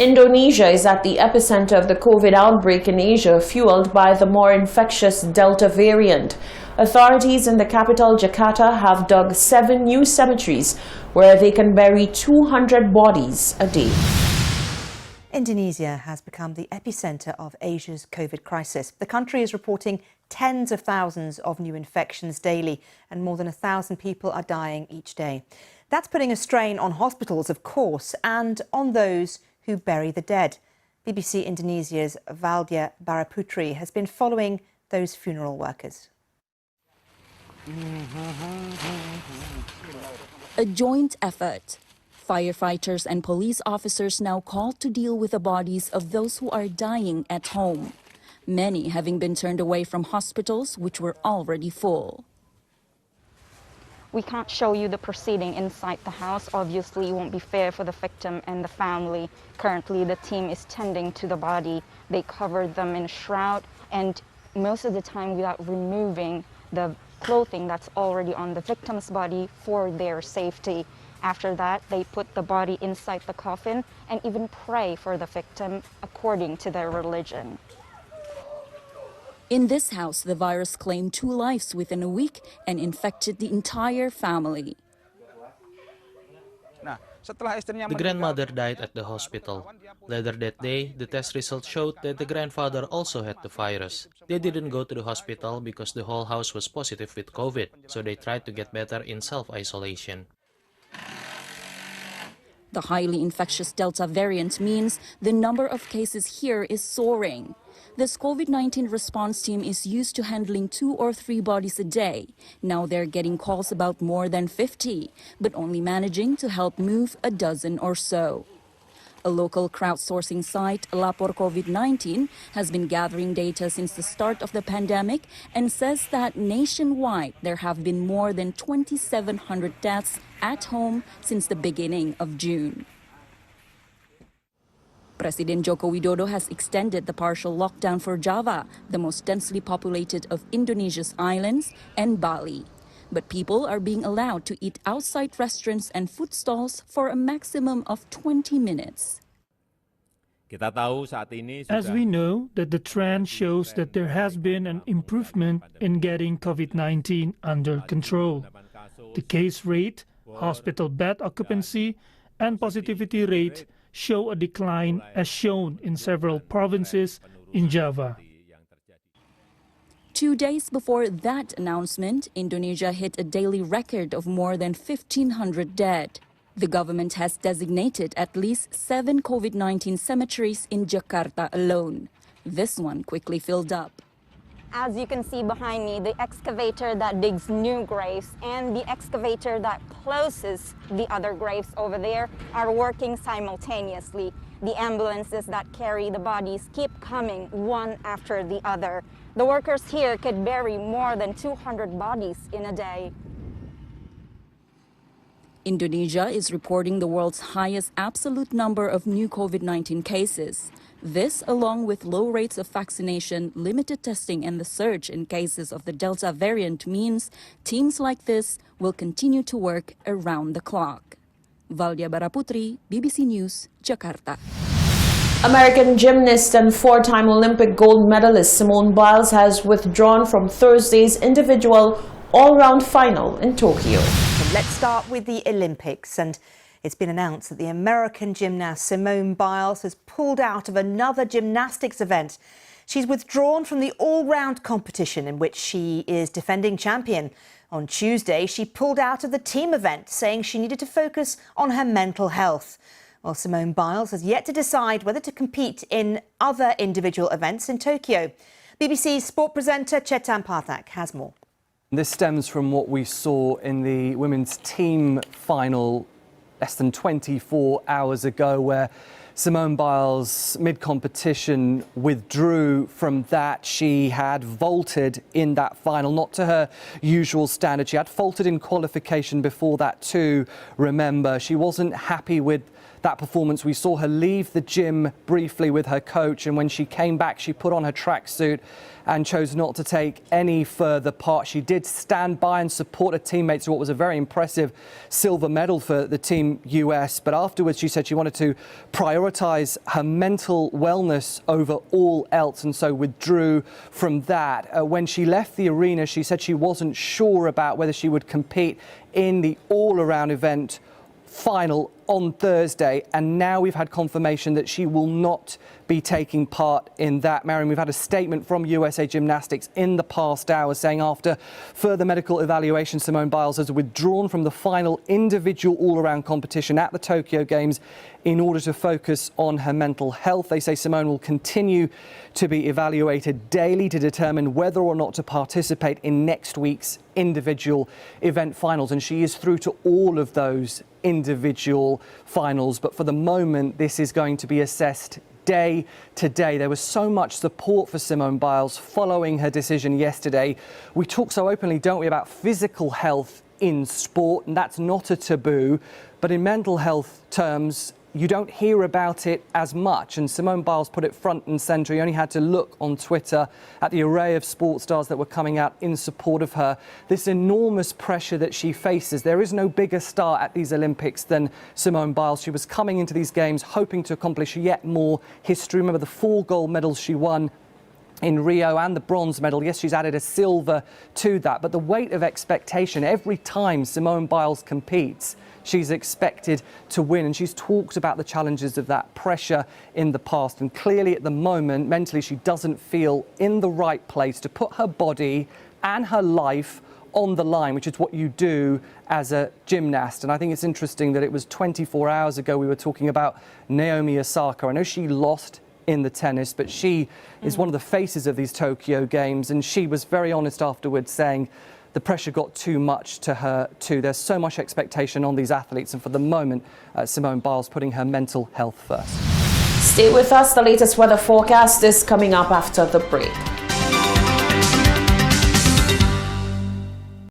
Indonesia is at the epicenter of the COVID outbreak in Asia, fueled by the more infectious Delta variant. Authorities in the capital, Jakarta, have dug 7 new cemeteries where they can bury 200 bodies a day. Indonesia has become the epicenter of Asia's COVID crisis. The country is reporting tens of thousands of new infections daily, and more than 1,000 people are dying each day. That's putting a strain on hospitals, of course, and on those who bury the dead. BBC Indonesia's Valdia Baraputri has been following those funeral workers. A joint effort. Firefighters and police officers now called to deal with the bodies of those who are dying at home, many having been turned away from hospitals which were already full. We can't show you the proceeding inside the house. Obviously, it won't be fair for the victim and the family. Currently, the team is tending to the body. They covered them in a shroud, and most of the time without removing the clothing that's already on the victim's body for their safety. After that, they put the body inside the coffin and even pray for the victim according to their religion. In this house, the virus claimed 2 lives within a week and infected the entire family. The grandmother died at the hospital. Later that day, the test results showed that the grandfather also had the virus. They didn't go to the hospital because the whole house was positive with COVID, so they tried to get better in self-isolation. The highly infectious Delta variant means the number of cases here is soaring. This COVID-19 response team is used to handling 2 or 3 bodies a day. Now they're getting calls about more than 50, but only managing to help move a dozen or so. A local crowdsourcing site, Lapor COVID-19, has been gathering data since the start of the pandemic and says that nationwide there have been more than 2,700 deaths at home since the beginning of June. President Joko Widodo has extended the partial lockdown for Java, the most densely populated of Indonesia's islands, and Bali. But people are being allowed to eat outside restaurants and food stalls for a maximum of 20 minutes. As we know that the trend shows that there has been an improvement in getting COVID-19 under control. The case rate, hospital bed occupancy, and positivity rate show a decline as shown in several provinces in Java. 2 days before that announcement, Indonesia hit a daily record of more than 1,500 dead. The government has designated at least 7 COVID-19 cemeteries in Jakarta alone. This one quickly filled up. As you can see behind me, the excavator that digs new graves and the excavator that closes the other graves over there are working simultaneously. The ambulances that carry the bodies keep coming one after the other. The workers here could bury more than 200 bodies in a day. Indonesia is reporting the world's highest absolute number of new COVID-19 cases. This, along with low rates of vaccination, limited testing, and the surge in cases of the Delta variant, means teams like this will continue to work around the clock. Valdia Baraputri, BBC News, Jakarta. American gymnast and 4-time Olympic gold medalist Simone Biles has withdrawn from Thursday's individual all-round final in Tokyo. Let's start with the Olympics, and it's been announced that the American gymnast Simone Biles has pulled out of another gymnastics event. She's withdrawn from the all-round competition in which she is defending champion. On Tuesday, she pulled out of the team event, saying she needed to focus on her mental health. Well, Simone Biles has yet to decide whether to compete in other individual events in Tokyo. BBC sport presenter Chetan Pathak has more. This stems from what we saw in the women's team final less than 24 hours ago, where Simone Biles, mid-competition, withdrew from that. She had vaulted in that final, not to her usual standard. She had faltered in qualification before that too, remember. She wasn't happy with that performance. We saw her leave the gym briefly with her coach, and when she came back, she put on her tracksuit and chose not to take any further part. She did stand by and support her teammates to what was a very impressive silver medal for the Team US. But afterwards, she said she wanted to prioritize her mental wellness over all else, and so withdrew from that. When she left the arena, she said she wasn't sure about whether she would compete in the all-around event final on Thursday, and now we've had confirmation that she will not be taking part in that. Marion, we've had a statement from USA Gymnastics in the past hour saying after further medical evaluation, Simone Biles has withdrawn from the final individual all-around competition at the Tokyo Games in order to focus on her mental health. They say Simone will continue to be evaluated daily to determine whether or not to participate in next week's individual event finals, and she is through to all of those individual finals. But for the moment, this is going to be assessed day to day. There was so much support for Simone Biles following her decision yesterday. We talk so openly, don't we, about physical health in sport, and that's not a taboo. But in mental health terms, you don't hear about it as much, and Simone Biles put it front and centre. You only had to look on Twitter at the array of sports stars that were coming out in support of her. This enormous pressure that she faces. There is no bigger star at these Olympics than Simone Biles. She was coming into these games hoping to accomplish yet more history. Remember the 4 gold medals she won in Rio and the bronze medal. Yes, she's added a silver to that, but the weight of expectation every time Simone Biles competes, she's expected to win, and she's talked about the challenges of that pressure in the past, and clearly at the moment mentally she doesn't feel in the right place to put her body and her life on the line, which is what you do as a gymnast. And I think it's interesting that it was 24 hours ago we were talking about Naomi Osaka. I know she lost in the tennis, but she is one of the faces of these Tokyo Games, and she was very honest afterwards saying the pressure got too much to her too. There's so much expectation on these athletes, and for the moment, Simone Biles putting her mental health first. Stay with us. The latest weather forecast is coming up after the break.